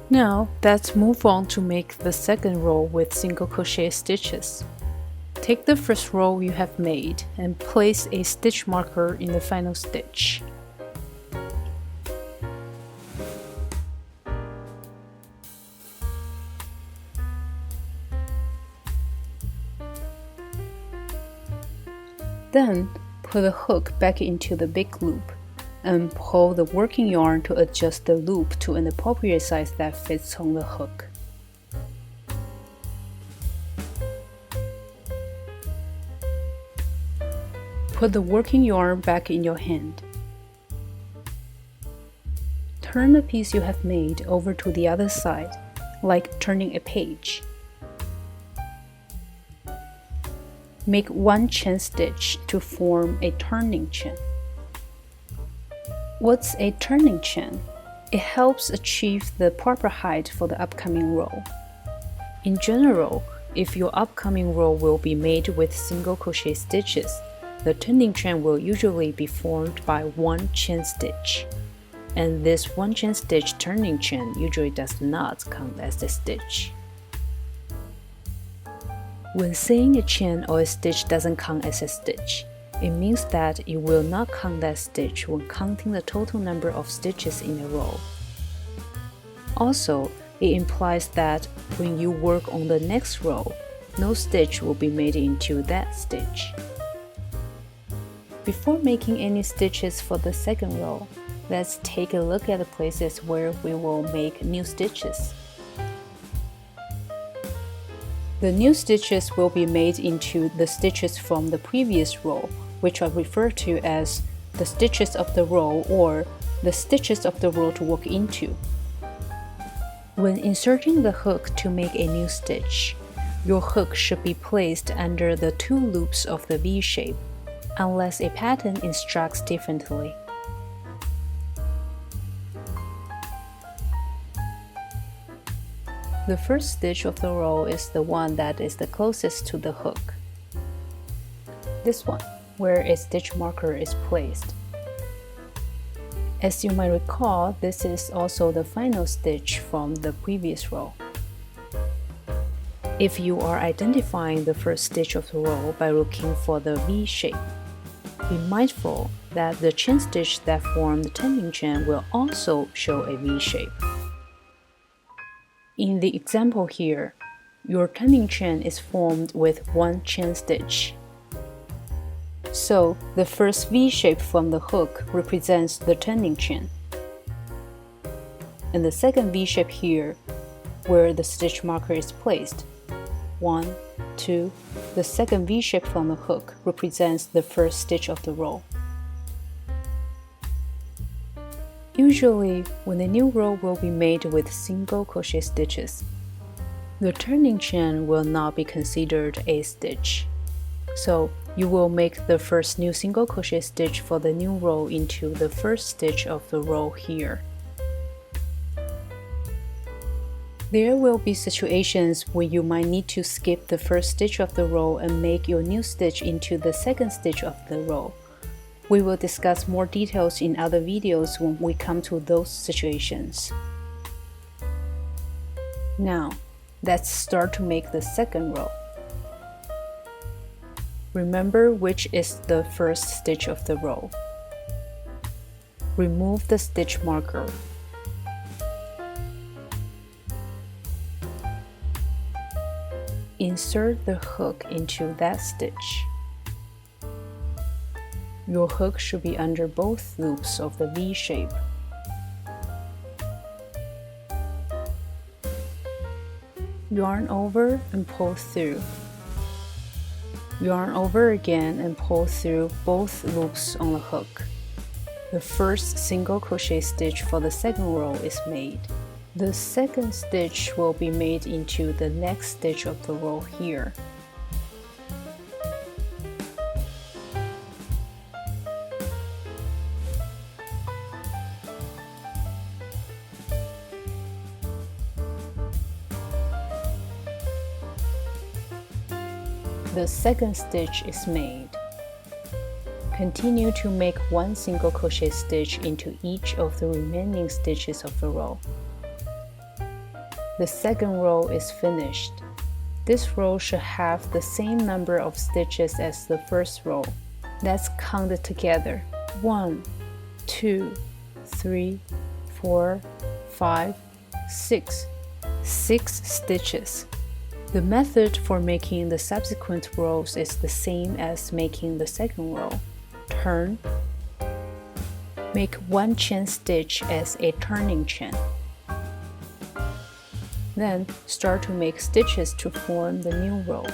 Now let's move on to make the second row with single crochet stitches. Take the first row you have made and place a stitch marker in the final stitch. Then put the hook back into the big loop and pull the working yarn to adjust the loop to an appropriate size that fits on the hook. Put the working yarn back in your hand. Turn the piece you have made over to the other side, like turning a page. Make one chain stitch to form a turning chain. What's a turning chain? It helps achieve the proper height for the upcoming row. In general, if your upcoming row will be made with single crochet stitches, the turning chain will usually be formed by one chain stitch. And this one chain stitch turning chain usually does not count as a stitch. When saying a chain or a stitch doesn't count as a stitch, it means that you will not count that stitch when counting the total number of stitches in a row. Also, it implies that when you work on the next row, no stitch will be made into that stitch. Before making any stitches for the second row, let's take a look at the places where we will make new stitches. The new stitches will be made into the stitches from the previous row, which are referred to as the stitches of the row or the stitches of the row to work into. When inserting the hook to make a new stitch, your hook should be placed under the two loops of the V shape, unless a pattern instructs differently. The first stitch of the row is the one that is the closest to the hook. This one, where a stitch marker is placed. As you might recall, this is also the final stitch from the previous row. If you are identifying the first stitch of the row by looking for the V shape, be mindful that the chain stitch that form the turning chain will also show a V shape. In the example here, your turning chain is formed with one chain stitch. So, the first V shape from the hook represents the turning chain. And the second V shape here, where the stitch marker is placed, 1, 2, the second V shape from the hook represents the first stitch of the row. Usually, when a new row will be made with single crochet stitches, the turning chain will not be considered a stitch. So, you will make the first new single crochet stitch for the new row into the first stitch of the row here. There will be situations where you might need to skip the first stitch of the row and make your new stitch into the second stitch of the row. We will discuss more details in other videos when we come to those situations. Now, let's start to make the second row. Remember which is the first stitch of the row. Remove the stitch marker. Insert the hook into that stitch. Your hook should be under both loops of the V shape. Yarn over and pull through. Yarn over again and pull through both loops on the hook. The first single crochet stitch for the second row is made. The second stitch will be made into the next stitch of the row here. The second stitch is made. Continue to make one single crochet stitch into each of the remaining stitches of the row. the second row is finished. This row should have the same number of stitches as the first row. Let's count it together. 1, 2, 3, 4, 5, 6. 6 stitches. The method for making the subsequent rows is the same as making the second row. Turn. Make one chain stitch as a turning chain. Then start to make stitches to form the new row.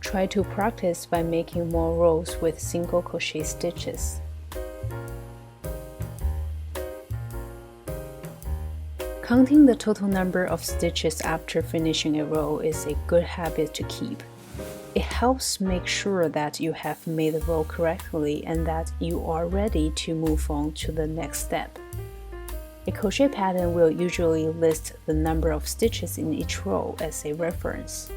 Try to practice by making more rows with single crochet stitches. Counting the total number of stitches after finishing a row is a good habit to keep. It helps make sure that you have made the row correctly and that you are ready to move on to the next step. A crochet pattern will usually list the number of stitches in each row as a reference.